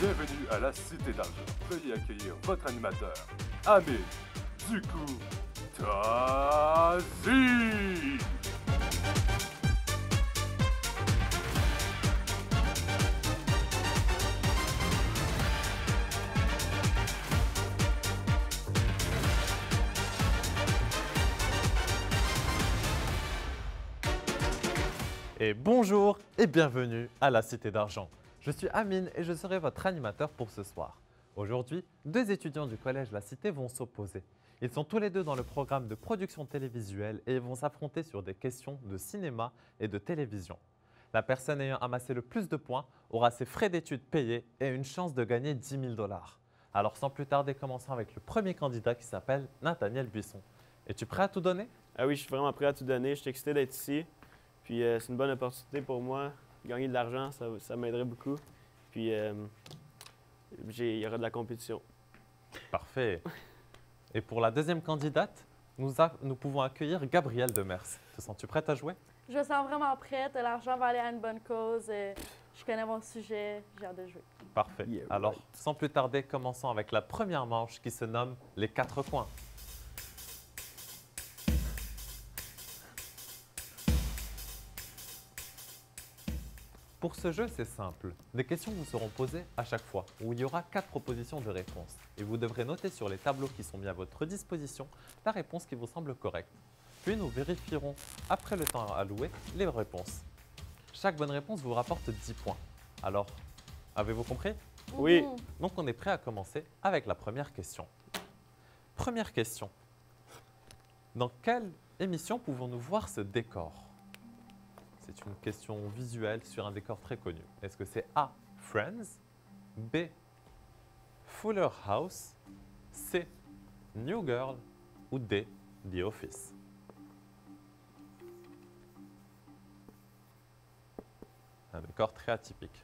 Bienvenue à la Cité d'Argent. Veuillez accueillir votre animateur, Amine Dukou Tazi. Et bonjour et bienvenue à la Cité d'Argent. Je suis Amine et je serai votre animateur pour ce soir. Aujourd'hui, deux étudiants du collège La Cité vont s'opposer. Ils sont tous les deux dans le programme de production télévisuelle et ils vont s'affronter sur des questions de cinéma et de télévision. La personne ayant amassé le plus de points aura ses frais d'études payés et une chance de gagner 10 000 $. Alors sans plus tarder, commençons avec le premier candidat qui s'appelle Nathaniel Buisson. Es-tu prêt à tout donner? Ah oui, je suis vraiment prêt à tout donner. Je suis excité d'être ici. Puis c'est une bonne opportunité pour moi. Gagner de l'argent, ça m'aiderait beaucoup. Puis il y aura de la compétition. Parfait. Et pour la deuxième candidate, nous pouvons accueillir Gabrielle Demers. Te sens-tu prête à jouer? Je me sens vraiment prête. L'argent va aller à une bonne cause. Je connais mon sujet. J'ai hâte de jouer. Parfait. Yeah, Alors, right. sans plus tarder, commençons avec la première manche qui se nomme les quatre coins. Pour ce jeu, c'est simple. Des questions vous seront posées à chaque fois, où il y aura 4 propositions de réponse. Et vous devrez noter sur les tableaux qui sont mis à votre disposition la réponse qui vous semble correcte. Puis nous vérifierons, après le temps alloué, les réponses. Chaque bonne réponse vous rapporte 10 points. Alors, avez-vous compris? Oui. Mhm. Donc on est prêt à commencer avec la première question. Première question. Dans quelle émission pouvons-nous voir ce décor? C'est une question visuelle sur un décor très connu. Est-ce que c'est A. Friends, B. Fuller House, C. New Girl ou D. The Office? Un décor très atypique.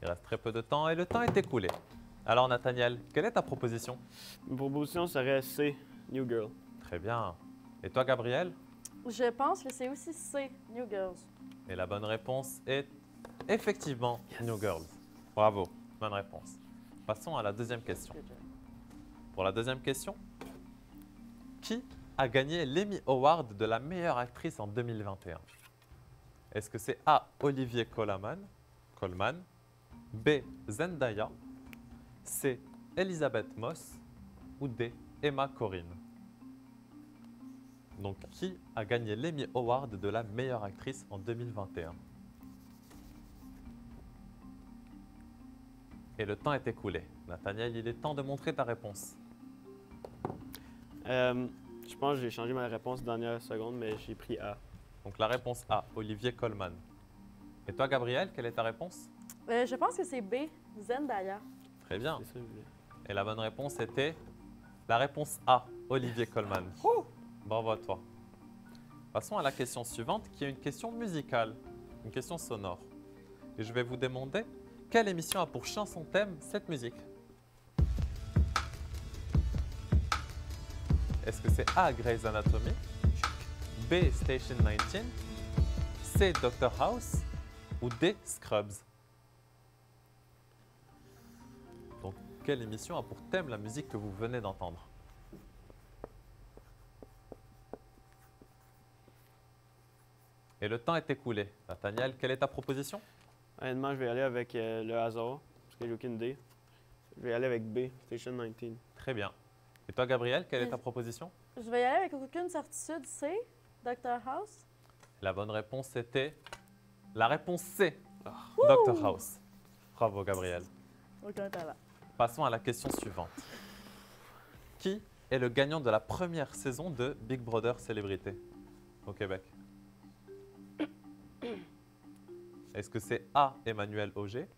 Il reste très peu de temps et le temps est écoulé. Alors Nathaniel, quelle est ta proposition? Une proposition serait C, New Girl. Très bien. Et toi Gabriel? Je pense que c'est aussi C, New Girls. Et la bonne réponse est effectivement New Girls. Bravo, bonne réponse. Passons à la deuxième question. Good job. Pour la deuxième question, qui a gagné l'Emmy Award de la meilleure actrice en 2021? Est-ce que c'est A. Olivier Colman, B. Zendaya, C. Elisabeth Moss ou D. Emma Corrin? Donc, qui a gagné l'Emmy Award de la meilleure actrice en 2021? Et le temps est écoulé. Nathaniel, il est temps de montrer ta réponse. Je pense que j'ai changé ma réponse dernière seconde, mais j'ai pris A. Donc, la réponse A, Olivier Colman. Et toi, Gabriel, quelle est ta réponse? Je pense que c'est B, Zendaya. Très bien. C'est ça que je voulais. Et la bonne réponse était la réponse A, Olivier Colman. Bravo à toi. Passons à la question suivante, qui est une question musicale, une question sonore. Et je vais vous demander, quelle émission a pour chanson thème cette musique? Est-ce que c'est A, Grey's Anatomy, B, Station 19, C, Dr House ou D, Scrubs? Donc, quelle émission a pour thème la musique que vous venez d'entendre? Et le temps est écoulé. Nathaniel, quelle est ta proposition? Honnêtement, je vais aller avec le hasard, parce que j'ai aucune idée. Je vais aller avec B, Station 19. Très bien. Et toi, Gabriel, quelle est ta proposition? Je vais y aller avec aucune certitude. C, Dr House. La bonne réponse était la réponse C, Dr House. Bravo, Gabriel. Aucun talent. Passons à la question suivante. Qui est le gagnant de la première saison de Big Brother Célébrité au Québec? Est-ce que c'est A, Emmanuel Auger,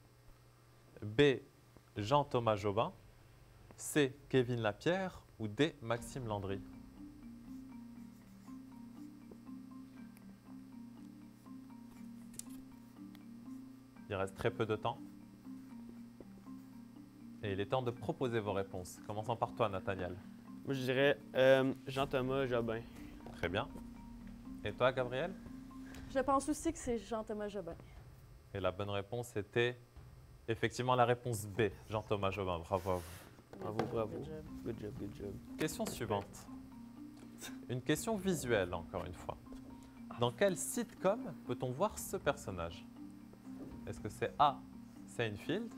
B, Jean-Thomas Jobin, C, Kevin Lapierre ou D, Maxime Landry? Il reste très peu de temps. Et il est temps de proposer vos réponses. Commençons par toi, Nathaniel. Moi, je dirais Jean-Thomas Jobin. Très bien. Et toi, Gabriel? Je pense aussi que c'est Jean-Thomas Jobin. Et la bonne réponse était Effectivement, la réponse B, Jean-Thomas Jobin, bravo à vous. Bravo, bravo. Good job. Good job, good job. Question suivante. Une question visuelle, encore une fois. Dans quel sitcom peut-on voir ce personnage? Est-ce que c'est A, Seinfeld,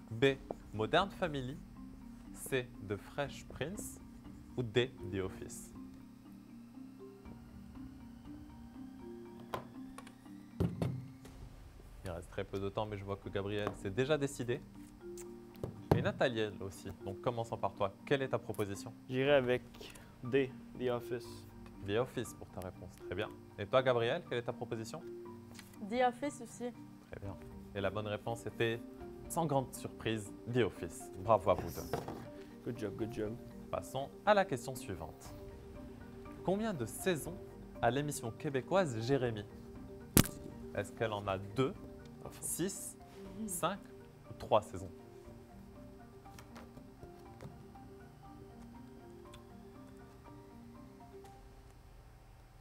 B, Modern Family, C, The Fresh Prince ou D, The Office? Il reste très peu de temps, mais je vois que Gabriel s'est déjà décidé. Et Nathaniel aussi. Donc commençons par toi. Quelle est ta proposition? J'irai avec D, The Office. The Office pour ta réponse. Très bien. Et toi, Gabriel, quelle est ta proposition? The Office aussi. Très bien. Et la bonne réponse était, sans grande surprise, The Office. Bravo à vous deux. Good job, good job. Passons à la question suivante. Combien de saisons a l'émission québécoise Jérémy? Est-ce qu'elle en a 2, 6, 5 ou 3 saisons?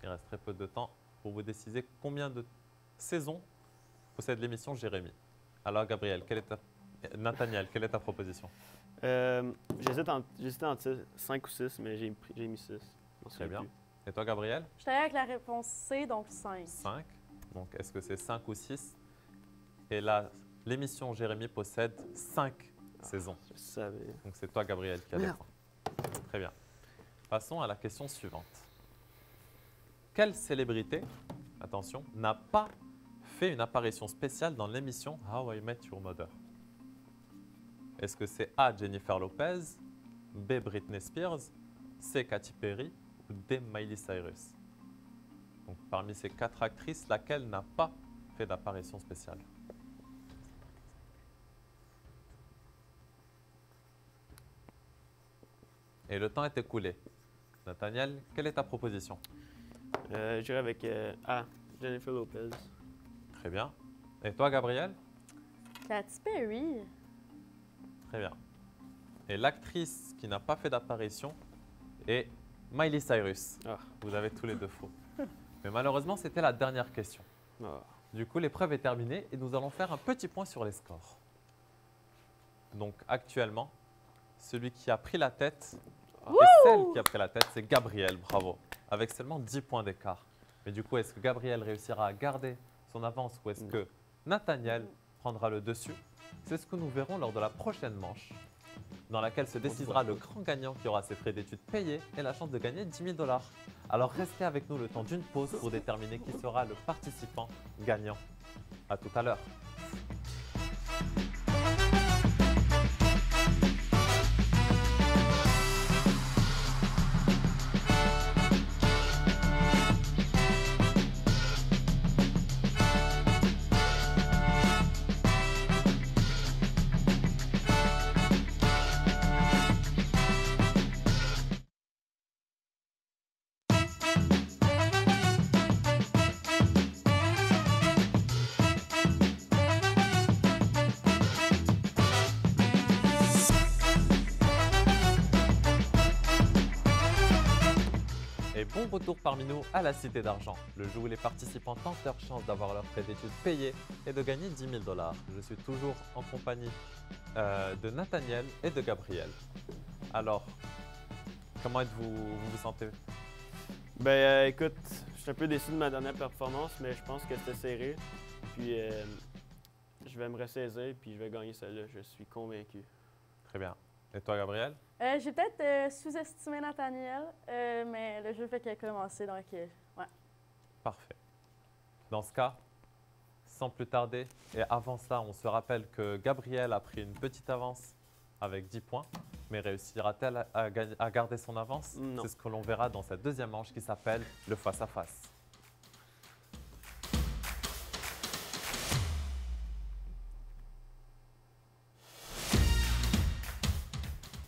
Il reste très peu de temps pour vous décider combien de saisons possède l'émission Jérémy. Alors, Gabriel, Nathaniel, quelle est ta proposition? J'hésitais entre 5 ou 6, mais j'ai mis 6. Très bien. Et toi, Gabriel? Je suis allée avec la réponse C, donc 5. 5. Donc, est-ce que c'est 5 ou 6? Et là, l'émission Jérémy possède 5 saisons. Je savais. Donc, c'est toi, Gabriel, qui a des Merde. points. Très bien. Passons à la question suivante. Quelle célébrité, attention, n'a pas fait une apparition spéciale dans l'émission How I Met Your Mother? Est-ce que c'est A, Jennifer Lopez, B, Britney Spears, C, Katy Perry ou D, Miley Cyrus? Donc, parmi ces 4 actrices, laquelle n'a pas fait d'apparition spéciale? Et le temps est écoulé. Nathaniel, quelle est ta proposition? J'irai avec A, Jennifer Lopez. Très bien. Et toi, Gabriel? Katy Perry. Très bien. Et l'actrice qui n'a pas fait d'apparition est Miley Cyrus. Ah. Vous avez tous les deux faux. Mais malheureusement, c'était la dernière question. Ah. Du coup, l'épreuve est terminée et nous allons faire un petit point sur les scores. Donc, actuellement, celui qui a pris la tête, et celle qui a pris la tête, c'est Gabriel, bravo, avec seulement 10 points d'écart. Mais du coup, est-ce que Gabriel réussira à garder son avance ou est-ce que Nathaniel prendra le dessus? C'est ce que nous verrons lors de la prochaine manche, dans laquelle se décidera le grand gagnant qui aura ses frais d'études payés et la chance de gagner 10 000 $. Alors restez avec nous le temps d'une pause pour déterminer qui sera le participant gagnant. À tout à l'heure. Et bon retour parmi nous à la Cité d'Argent, le jeu où les participants tentent leur chance d'avoir leurs frais d'études payés et de gagner 10 000 $. Je suis toujours en compagnie de Nathaniel et de Gabriel. Alors, comment vous vous sentez? Ben écoute, je suis un peu déçu de ma dernière performance, mais je pense que c'était serré. Puis je vais me ressaisir, puis je vais gagner celle-là, je suis convaincu. Très bien. Et toi, Gabriel? J'ai peut-être sous-estimé Nathaniel, mais le jeu fait qu'il a commencé, donc ouais. Parfait. Dans ce cas, sans plus tarder, et avant cela, on se rappelle que Gabriel a pris une petite avance avec 10 points, mais réussira-t-elle à garder son avance? Non. C'est ce que l'on verra dans cette deuxième manche qui s'appelle le face-à-face.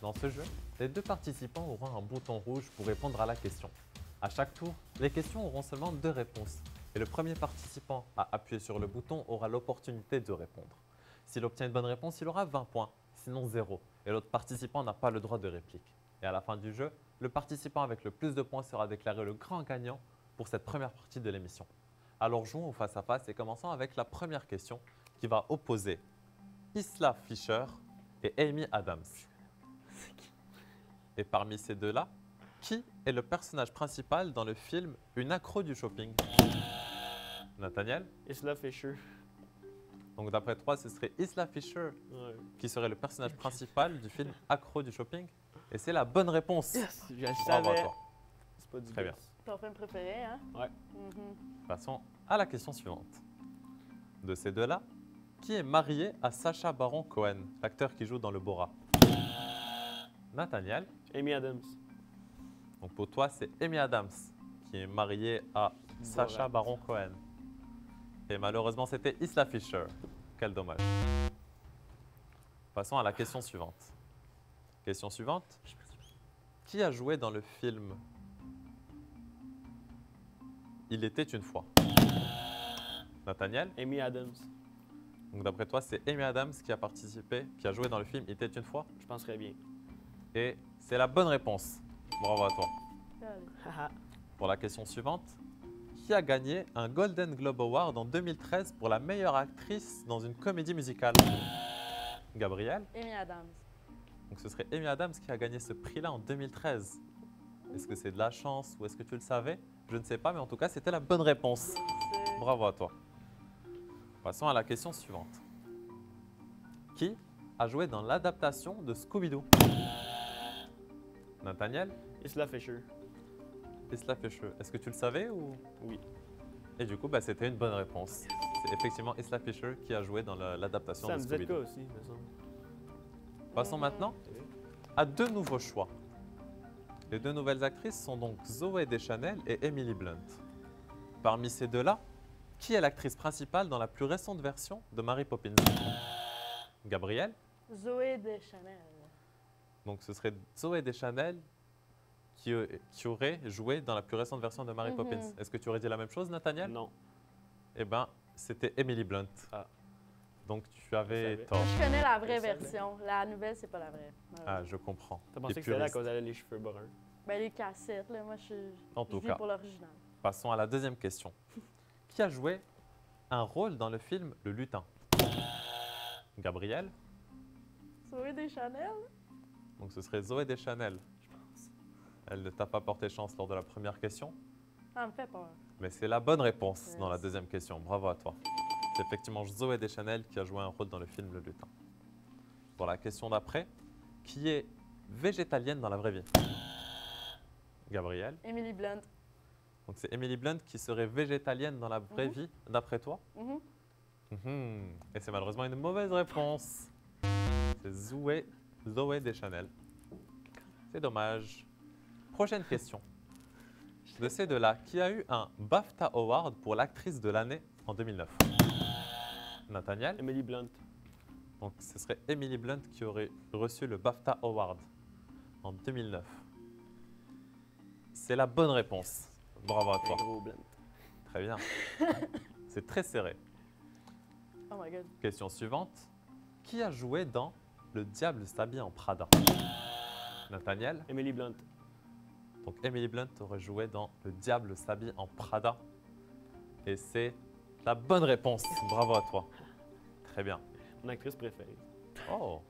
Dans ce jeu, les deux participants auront un bouton rouge pour répondre à la question. À chaque tour, les questions auront seulement 2 réponses. Et le premier participant à appuyer sur le bouton aura l'opportunité de répondre. S'il obtient une bonne réponse, il aura 20 points, sinon 0. Et l'autre participant n'a pas le droit de réplique. Et à la fin du jeu, le participant avec le plus de points sera déclaré le grand gagnant pour cette première partie de l'émission. Alors jouons au face-à-face et commençons avec la première question qui va opposer Isla Fisher et Amy Adams. Et parmi ces deux-là, qui est le personnage principal dans le film Une accro du shopping? Nathaniel? Isla Fisher. Donc d'après toi, ce serait Isla Fisher Ouais. qui serait le personnage principal du film Accro du shopping. Et c'est la bonne réponse. Yes! Je le Bravo à savais. toi. C'est pas du Très bien. guess. Ton film préféré, hein? Ouais. Mhm. Passons à la question suivante. De ces deux-là, qui est marié à Sacha Baron Cohen, l'acteur qui joue dans le Borat? Nathaniel? Amy Adams. Donc pour toi, c'est Amy Adams qui est mariée à Sacha Borat. Baron Cohen. Et malheureusement, c'était Isla Fisher. Quel dommage. Passons à la question suivante. Question suivante. Qui a joué dans le film Il était une fois? Nathaniel? Amy Adams. Donc d'après toi, c'est Amy Adams qui a participé, qui a joué dans le film Il était une fois. Je penserais bien. Et c'est la bonne réponse. Bravo à toi. Allez. Haha. Pour la question suivante, qui a gagné un Golden Globe Award en 2013 pour la meilleure actrice dans une comédie musicale? Gabriel? Amy Adams. Donc ce serait Amy Adams qui a gagné ce prix-là en 2013. Est-ce que c'est de la chance ou est-ce que tu le savais? Je ne sais pas, mais en tout cas, c'était la bonne réponse. C'est- Bravo à toi. Passons à la question suivante. Qui a joué dans l'adaptation de Scooby-Doo? Nathaniel? Isla Fisher. Isla Fisher. Est-ce que tu le savais ou? Oui. Et du coup, c'était une bonne réponse. C'est effectivement Isla Fisher qui a joué dans l'adaptation Ça de me disait de Scooby-Doo. quoi aussi, me semble. Passons Mhm. maintenant à deux nouveaux choix. Les deux nouvelles actrices sont donc Zooey Deschanel et Emily Blunt. Parmi ces deux-là, qui est l'actrice principale dans la plus récente version de Mary Poppins? Gabriel? Zoé Deschanel. Donc ce serait Zooey Deschanel qui aurait joué dans la plus récente version de Mary Mhm. Poppins. Est-ce que tu aurais dit la même chose, Nathaniel? Non. Eh bien, c'était Emily Blunt. Ah. Donc tu avais savais. tort. Je connais la vraie Je savais. version. La nouvelle, c'est pas la vraie. Ah, je comprends. T'as Les pensé que c'était là à puristes. cause elle a les cheveux bruns? Ben, les cassettes, là, moi, En je tout vis cas, pour l'original. passons à la deuxième question. Qui a joué un rôle dans le film Le Lutin? Gabriel? Zoé Deschanel? Donc ce serait Zooey Deschanel. Elle ne t'a pas porté chance lors de la première question, Ça me fait peur. mais c'est la bonne réponse dans la Yes. deuxième question. Bravo à toi. C'est effectivement Zooey Deschanel qui a joué un rôle dans le film Le Lutin. Pour la question d'après, qui est végétalienne dans la vraie vie? Gabriel? Emily Blunt. Donc c'est Emily Blunt qui serait végétalienne dans la vraie Mhm. vie, d'après toi? Mhm. Mhm. Et c'est malheureusement une mauvaise réponse. C'est Zooey Deschanel. C'est dommage. Prochaine question. De ces deux-là, qui a eu un BAFTA Award pour l'actrice de l'année en 2009? Nathaniel? Emily Blunt. Donc ce serait Emily Blunt qui aurait reçu le BAFTA Award en 2009. C'est la bonne réponse. Bravo à toi. Gros Blunt. Très bien. C'est très serré. Oh my god. Question suivante. Qui a joué dans Le Diable s'habille en Prada? Nathaniel? Emily Blunt. Donc Emily Blunt aurait joué dans Le Diable s'habille en Prada. Et c'est la bonne réponse. Bravo à toi. Très bien. Mon actrice préférée. Oh.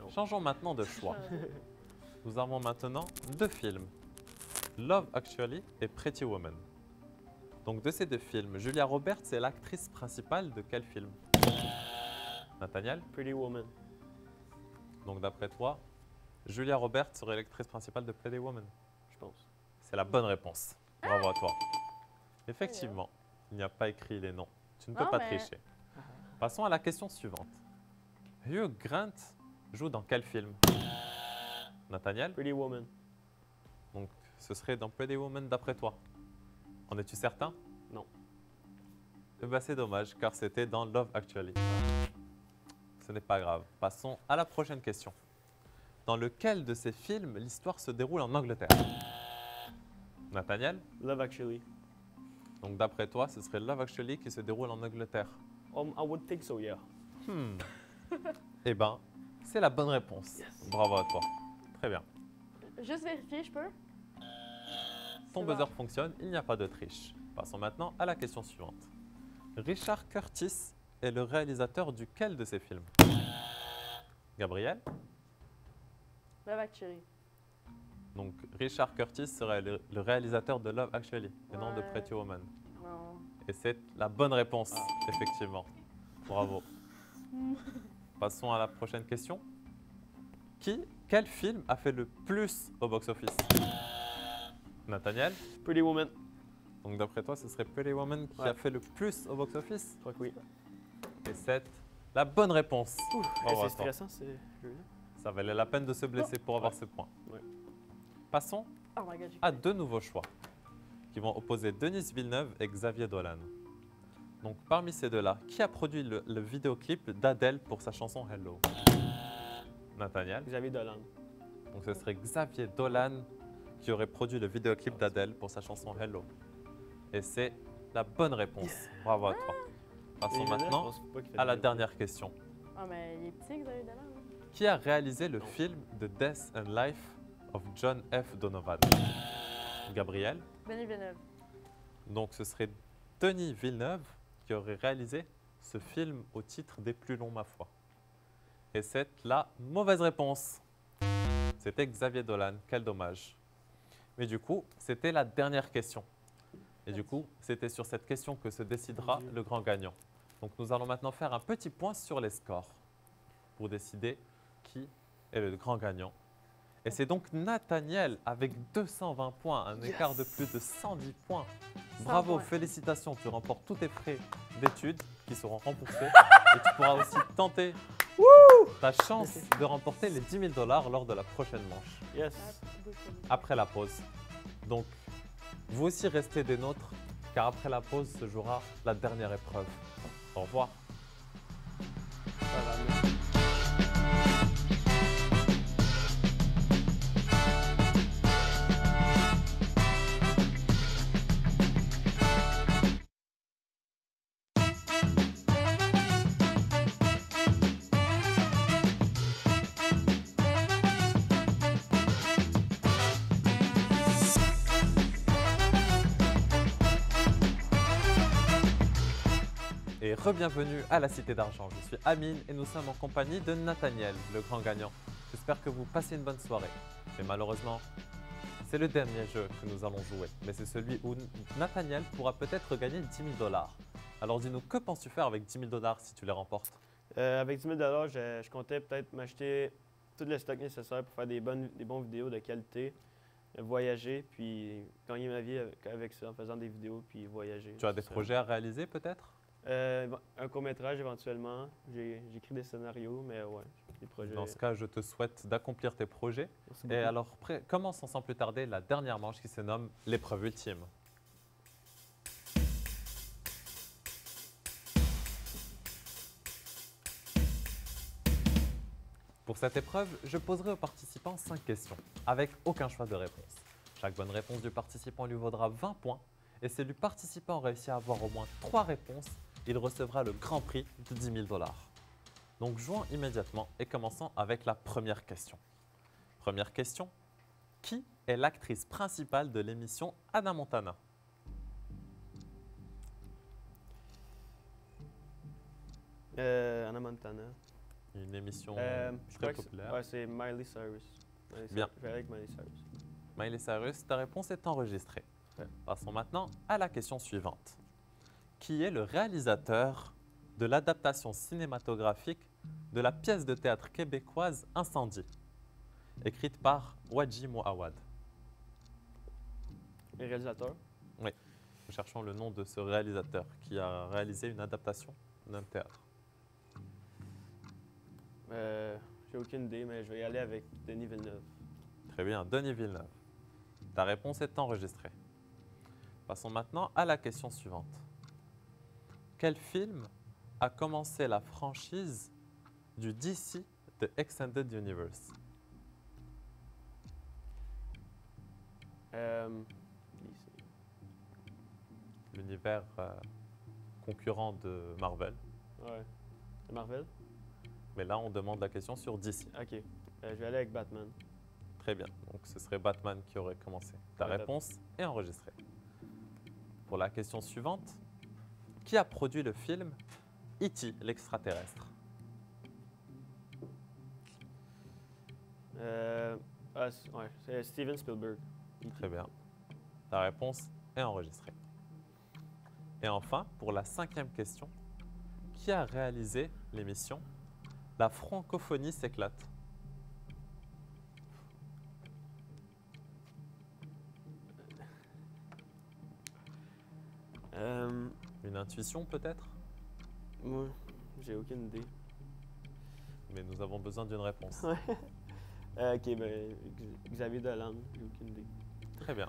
Changeons maintenant de choix. Nous avons maintenant deux films. Love Actually et Pretty Woman. Donc de ces deux films, Julia Roberts est l'actrice principale de quel film? Nathaniel? Pretty Woman. Donc d'après toi, Julia Roberts serait l'actrice principale de Pretty Woman. Je pense. C'est la bonne réponse. Bravo à toi. Effectivement, il n'y a pas écrit les noms. Tu ne peux Non, pas mais- tricher. Passons à la question suivante. Hugh Grant joue dans quel film? Nathaniel? Pretty Woman. Donc ce serait dans Pretty Woman d'après toi. En es-tu certain? Non. Eh ben, c'est dommage car c'était dans Love Actually. Ce n'est pas grave. Passons à la prochaine question. Dans lequel de ces films l'histoire se déroule en Angleterre? Nathaniel? Love Actually. Donc d'après toi, ce serait Love Actually qui se déroule en Angleterre. I would think so, yeah. Eh ben, c'est la bonne réponse. Bravo à toi. Très bien. Juste vérifier, je peux? Ton C'est buzzer bon. fonctionne, il n'y a pas de triche. Passons maintenant à la question suivante. Richard Curtis est le réalisateur duquel de ces films? Gabriel? Love Actually. Donc, Richard Curtis serait le réalisateur de Love Actually, et non de Ouais. Pretty Woman. Non. Et c'est la bonne réponse, effectivement. Bravo. Passons à la prochaine question. Quel film a fait le plus au box-office? Nathaniel? Pretty Woman. Donc, d'après toi, ce serait Pretty Woman qui Ouais. a fait le plus au box-office? Je crois que oui. Et c'est la bonne réponse. Bravo Eh, à c'est toi. stressant, c'est jeu-là. Ça valait la peine de se blesser pour avoir ce point. Ouais. Passons Oh my god, j'ai à deux nouveaux choix qui vont opposer Denis Villeneuve et Xavier Dolan. Donc parmi ces deux-là, qui a produit le vidéoclip d'Adèle pour sa chanson Hello? Nathaniel. Xavier Dolan. Donc ce serait Xavier Dolan qui aurait produit le vidéoclip d'Adèle pour sa chanson Hello. Et c'est la bonne réponse. Bravo à toi. Passons Et je maintenant pense pas qu'il fait à la de- dernière question. Ah, mais il est petit, Xavier Dolan. hein. Qui a réalisé le film The Death and Life of John F. Donovan? Gabriel. Denis Villeneuve. Donc ce serait Denis Villeneuve qui aurait réalisé ce film au titre des plus longs, ma foi. Et c'est la mauvaise réponse. C'était Xavier Dolan, quel dommage. Mais du coup, c'était la dernière question. Et du coup, c'était sur cette question que se décidera le grand gagnant. Donc nous allons maintenant faire un petit point sur les scores pour décider qui est le grand gagnant. Et c'est donc Nathaniel avec 220 points, un écart de plus de 110 points. 100 Bravo, points. félicitations, tu remportes tous tes frais d'études qui seront remboursés. Et tu pourras aussi tenter ta chance de remporter les 10 000 $ lors de la prochaine manche, Yes. après la pause. Donc, vous aussi restez des nôtres, car après la pause se jouera la dernière épreuve. Au revoir. Ça va, merci. Et re-bienvenue à la Cité d'Argent. Je suis Amine et nous sommes en compagnie de Nathaniel, le grand gagnant. J'espère que vous passez une bonne soirée. Mais malheureusement, c'est le dernier jeu que nous allons jouer. Mais c'est celui où Nathaniel pourra peut-être gagner 10 000 $. Alors dis-nous, que penses-tu faire avec 10 000 $ si tu les remportes? Avec 10 000 $, je comptais peut-être m'acheter tout le stock nécessaire pour faire des bons vidéos de qualité, voyager, puis gagner ma vie avec ça, en faisant des vidéos, puis voyager. Tu as des tout ça. projets à réaliser peut-être? Un court-métrage éventuellement. J'écris des scénarios, mais ouais, des projets. Dans ce cas, je te souhaite d'accomplir tes projets. Merci Et beaucoup. alors, commençons sans plus tarder la dernière manche qui se nomme l'épreuve ultime. Pour cette épreuve, je poserai aux participants 5 questions, avec aucun choix de réponse. Chaque bonne réponse du participant lui vaudra 20 points, et si le participant réussit à avoir au moins 3 réponses, il recevra le grand prix de 10 000 $. Donc jouons immédiatement et commençons avec la première question. Première question, qui est l'actrice principale de l'émission Hannah Montana? Hannah Montana. Une émission Je très crois que populaire. ouais, c'est Miley Cyrus. Bien. Je vais avec Miley Cyrus. Miley Cyrus, ta réponse est enregistrée. Ouais. Passons maintenant à la question suivante. Qui est le réalisateur de l'adaptation cinématographique de la pièce de théâtre québécoise Incendie, écrite par Wadji Mouawad? Les réalisateurs. Nous cherchons le nom de ce réalisateur qui a réalisé une adaptation d'un théâtre. J'ai aucune idée, mais je vais y aller avec Denis Villeneuve. Très bien, Denis Villeneuve. Ta réponse est enregistrée. Passons maintenant à la question suivante. Quel film a commencé la franchise du DC The Extended Universe? L'univers concurrent de Marvel. Ouais. C'est Marvel? Mais là, on demande la question sur DC. Ok. Je vais aller avec Batman. Très bien. Donc, ce serait Batman qui aurait commencé. Ta Ouais, réponse est enregistrée. Pour la question suivante, qui a produit le film E.T. l'extraterrestre? C'est Steven Spielberg. Très bien. Ta réponse est enregistrée. Et enfin, pour la 5e question, qui a réalisé l'émission La francophonie s'éclate? Une intuition peut-être? Moi, j'ai aucune idée. Mais nous avons besoin d'une réponse. Ok, ben, Xavier Dolan, j'ai aucune idée. Très bien.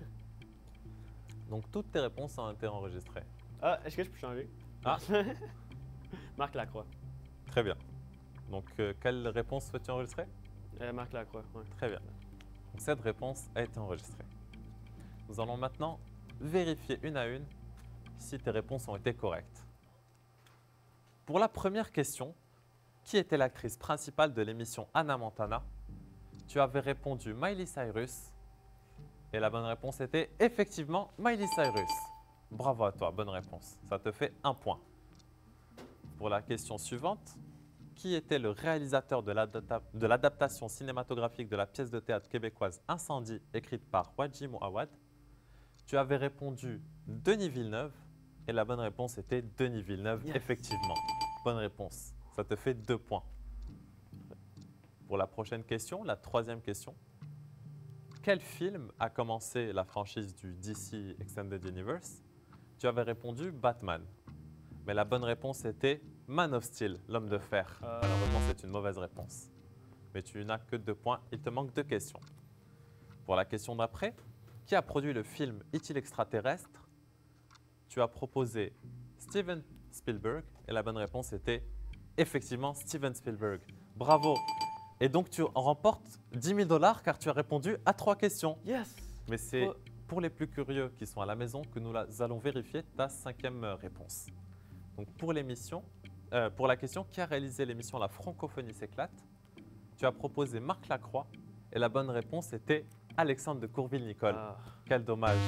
Donc toutes tes réponses ont été enregistrées. Ah, est-ce que je peux changer? Ah. Marc Lacroix. Très bien. Donc quelle réponse souhaites-tu enregistrer? Marc Lacroix, ouais. Très bien. Donc, cette réponse a été enregistrée. Nous allons maintenant vérifier une à une si tes réponses ont été correctes. Pour la première question, qui était l'actrice principale de l'émission Hannah Montana? Tu avais répondu Miley Cyrus et la bonne réponse était effectivement Miley Cyrus. Bravo à toi, bonne réponse. Ça te fait 1 point. Pour la question suivante, qui était le réalisateur de l'adaptation cinématographique de la pièce de théâtre québécoise Incendie, écrite par Wadji Mouawad? Tu avais répondu Denis Villeneuve et la bonne réponse était Denis Villeneuve, Yes. effectivement. Bonne réponse. Ça te fait 2 points. Pour la prochaine question, la 3e question. Quel film a commencé la franchise du DC Extended Universe? Tu avais répondu Batman. Mais la bonne réponse était Man of Steel, l'homme de fer. Malheureusement, c'est une mauvaise réponse. Mais tu n'as que 2 points, il te manque 2 questions. Pour la question d'après, qui a produit le film Est-il extraterrestre? Tu as proposé Steven Spielberg et la bonne réponse était effectivement Steven Spielberg. Bravo! Et donc tu remportes 10 000 $ car tu as répondu à 3 questions. Yes! Mais c'est Oh. pour les plus curieux qui sont à la maison que nous allons vérifier ta 5e réponse. Donc pour la question qui a réalisé l'émission La francophonie s'éclate, tu as proposé Marc Lacroix et la bonne réponse était Alexandre de Courville-Nicole. Ah, Quel dommage.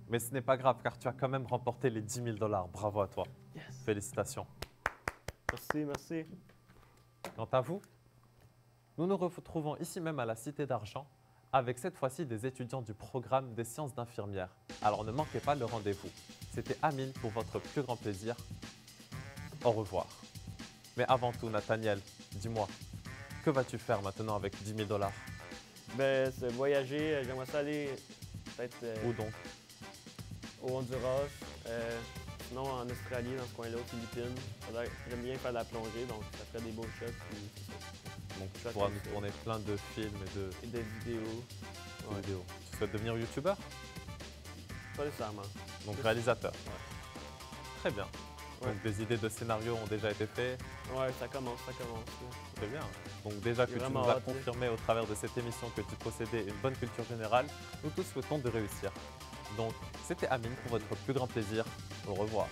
Mais ce n'est pas grave car tu as quand même remporté les 10 000 $. Bravo à toi. yes! Félicitations. Merci, merci. Quant à vous, nous nous retrouvons ici même à la Cité d'Argent avec cette fois-ci des étudiants du programme des sciences d'infirmière. Alors ne manquez pas le rendez-vous. C'était Amine pour votre plus grand plaisir. Au revoir. Mais avant tout, Nathaniel, dis-moi, que vas-tu faire maintenant avec 10 000 $? Ben, c'est voyager, j'aimerais ça aller peut-être Où donc? au Honduras, sinon en Australie, dans ce coin-là, aux Philippines. J'aime bien faire de la plongée, donc ça ferait des beaux shots. Donc tu Ça, pourras ça nous fait. tourner plein de films et de Et des vidéos. Ouais. vidéos. Tu souhaites devenir youtubeur? Pas nécessairement. Donc Plus- réalisateur? Ouais. Très bien. Ouais. Donc des idées de scénario ont déjà été faites? Ouais, ça commence, là. Très bien. Donc déjà que J'ai tu nous vraiment as hâte, oui. confirmé au travers de cette émission que tu possédais une bonne culture générale, nous tous souhaitons de réussir. Donc c'était Amine pour votre plus grand plaisir. Au revoir.